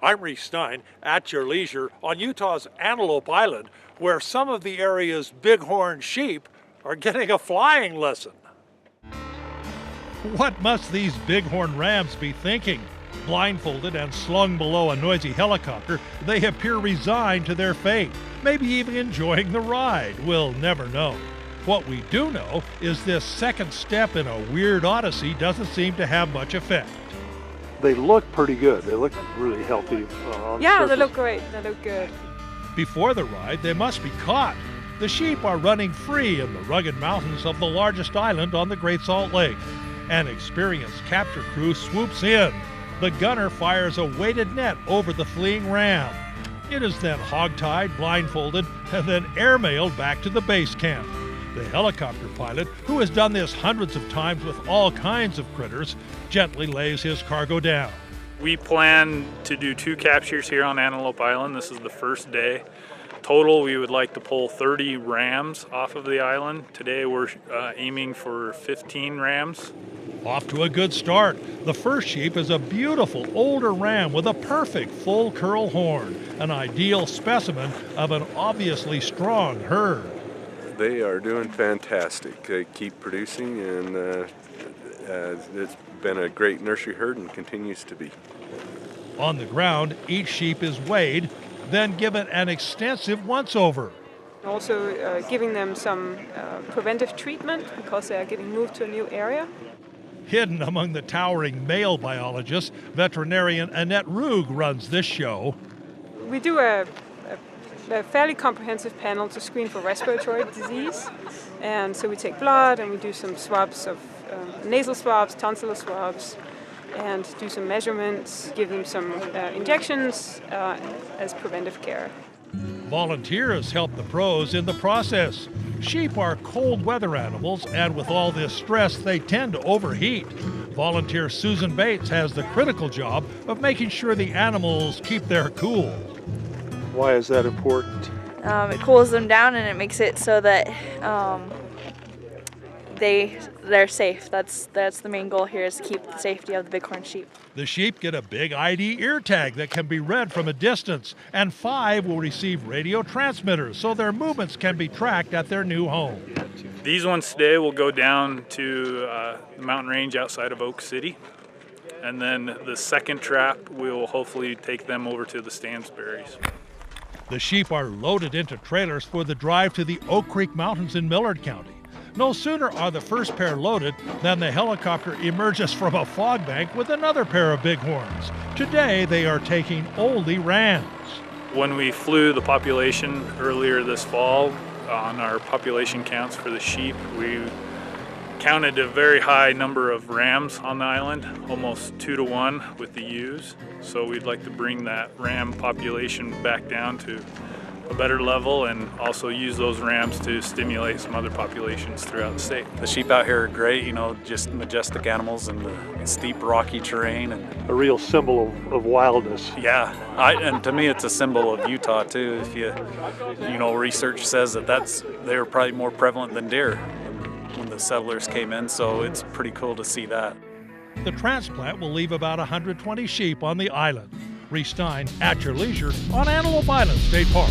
I'm Reece STEIN, at your leisure, on Utah's Antelope Island, where some of the area's bighorn sheep are getting a flying lesson. What must these bighorn rams be thinking? Blindfolded and slung below a noisy helicopter, they appear resigned to their fate, maybe even enjoying the ride. We'll never know. What we do know is this second step in a weird odyssey doesn't seem to have much effect. They look pretty good. They look really healthy on the surface. They look great. They look good. Before the ride, they must be caught. The sheep are running free in the rugged mountains of the largest island on the Great Salt Lake. An experienced capture crew swoops in. The gunner fires a weighted net over the fleeing ram. It is then hogtied, blindfolded, and then airmailed back to the base camp. The helicopter pilot, who has done this hundreds of times with all kinds of critters, gently lays his cargo down. We plan to do 2 captures here on Antelope Island. This is the first day. Total, we would like to pull 30 rams off of the island. Today we're aiming for 15 rams. Off to a good start. The first sheep is a beautiful older ram with a perfect full curl horn, an ideal specimen of an obviously strong herd. They are doing fantastic. They keep producing, and it's been a great nursery herd and continues to be. On the ground, each sheep is weighed, then given an extensive once-over. Also giving them some preventive treatment because they are getting moved to a new area. Hidden among the towering male biologists, veterinarian Annette ROUG runs this show. We do a fairly comprehensive panel to screen for respiratory disease. And so we take blood and we do some swabs of nasal swabs, tonsillar swabs, and do some measurements, give them some injections as preventive care. Volunteers help the pros in the process. Sheep are cold weather animals, and with all this stress, they tend to overheat. Volunteer Susan Bates has the critical job of making sure the animals keep their cool. Why is that important? It cools them down and it makes it so that they're safe. That's the main goal here, is to keep the safety of the bighorn sheep. The sheep get a big ID ear tag that can be read from a distance, and 5 will receive radio transmitters so their movements can be tracked at their new home. These ones today will go down to the mountain range outside of Oak City. And then the second trap, we'll hopefully take them over to the Stansberries. The sheep are loaded into trailers for the drive to the Oak Creek Mountains in Millard County. No sooner are the first pair loaded than the helicopter emerges from a fog bank with another pair of bighorns. Today they are taking oldie rams. When we flew the population earlier this fall on our population counts for the sheep, we counted a very high number of rams on the island, almost 2 to 1 with the ewes. So we'd like to bring that ram population back down to a better level and also use those rams to stimulate some other populations throughout the state. The sheep out here are great, just majestic animals in the steep rocky terrain. And A real symbol of wildness. yeah, and to me it's a symbol of Utah too. If research says that they're probably more prevalent than deer when the settlers came in, so it's pretty cool to see that. The transplant will leave about 120 sheep on the island. Reece STEIN, at your leisure, on Antelope Island State Park.